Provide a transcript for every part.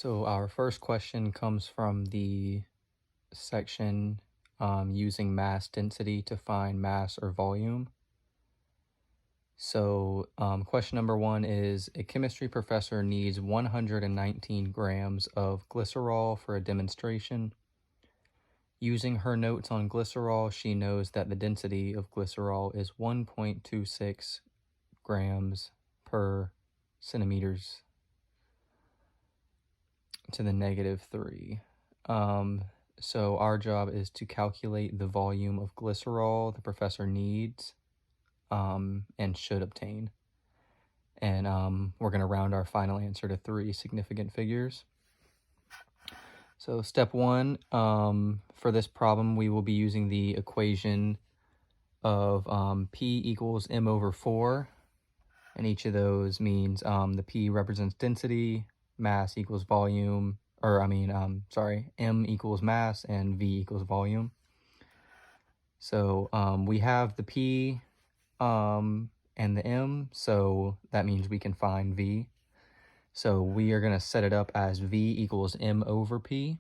So our first question comes from the section using mass density to find mass or volume. So question number one is, a chemistry professor needs 119 grams of glycerol for a demonstration. Using her notes on glycerol, she knows that the density of glycerol is 1.26 grams per centimeters to the -3. So our job is to calculate the volume of glycerol the professor needs and should obtain. And we're going to round our final answer to 3 significant figures. So step 1, for this problem, we will be using the equation of P equals m over 4. And each of those means the P represents density, mass equals volume, M equals mass, and V equals volume. So we have the P and the M, so that means we can find V. So we are going to set it up as V equals M over P.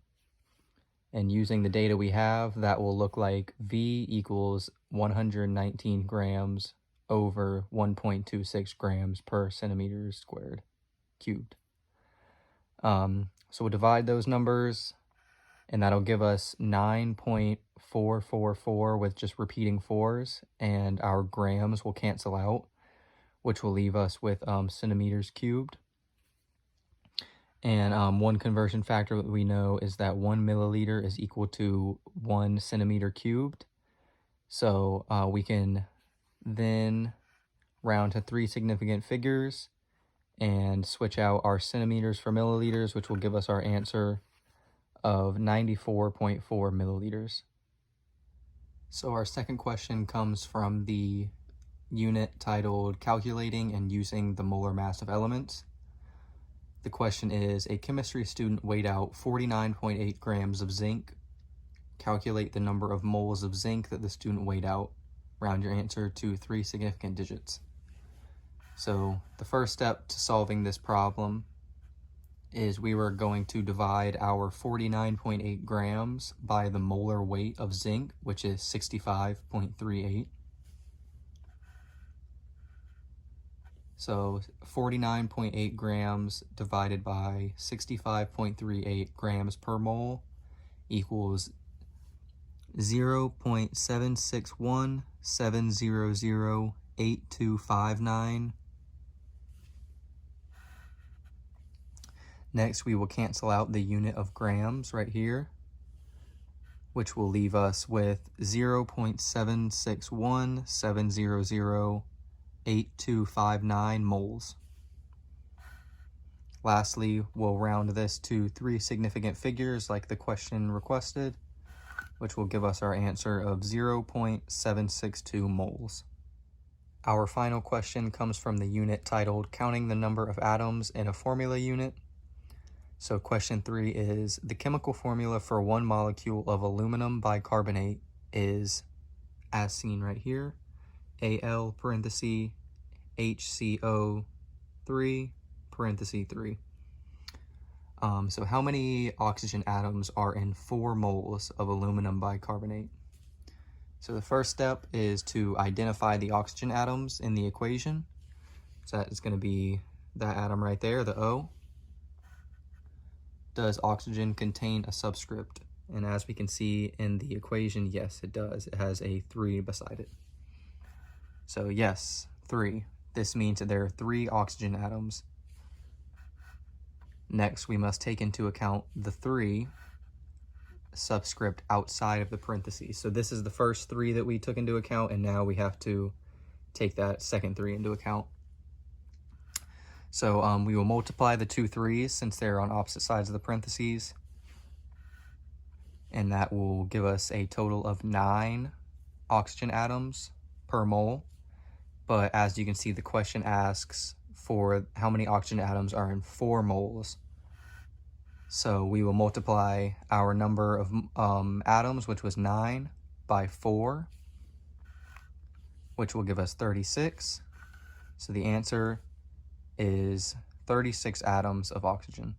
And using the data we have, that will look like V equals 119 grams over 1.26 grams per centimeter squared cubed. So we'll divide those numbers, and that'll give us 9.444 with just repeating 4s, and our grams will cancel out, which will leave us with centimeters cubed. And one conversion factor that we know is that 1 milliliter is equal to 1 centimeter cubed. So we can then round to 3 significant figures and switch out our centimeters for milliliters, which will give us our answer of 94.4 milliliters. So our second question comes from the unit titled Calculating and Using the Molar Mass of Elements. The question is, a chemistry student weighed out 49.8 grams of zinc. Calculate the number of moles of zinc that the student weighed out. Round your answer to 3 significant digits. So the first step to solving this problem is we were going to divide our 49.8 grams by the molar weight of zinc, which is 65.38. So 49.8 grams divided by 65.38 grams per mole equals 0.761,700,8259. Next, we will cancel out the unit of grams right here, which will leave us with 0.761,700,8259 moles. Lastly, we'll round this to 3 significant figures like the question requested, which will give us our answer of 0.762 moles. Our final question comes from the unit titled Counting the Number of Atoms in a Formula Unit. So question 3 is, the chemical formula for 1 molecule of aluminum bicarbonate is, as seen right here, Al parenthesis HCO 3 parenthesis 3. So how many oxygen atoms are in 4 moles of aluminum bicarbonate? So the first step is to identify the oxygen atoms in the equation. So that is going to be that atom right there, the O. Does oxygen contain a subscript? And as we can see in the equation, yes, it does. It has a 3 beside it. So yes, 3. This means that there are 3 oxygen atoms. Next, we must take into account the 3 subscript outside of the parentheses. So this is the first 3 that we took into account, and now we have to take that second 3 into account. So we will multiply the 2 3s since they're on opposite sides of the parentheses, and that will give us a total of 9 oxygen atoms per mole. But as you can see, the question asks for how many oxygen atoms are in 4 moles. So we will multiply our number of atoms, which was 9, by 4, which will give us 36. So the answer is 36 atoms of oxygen.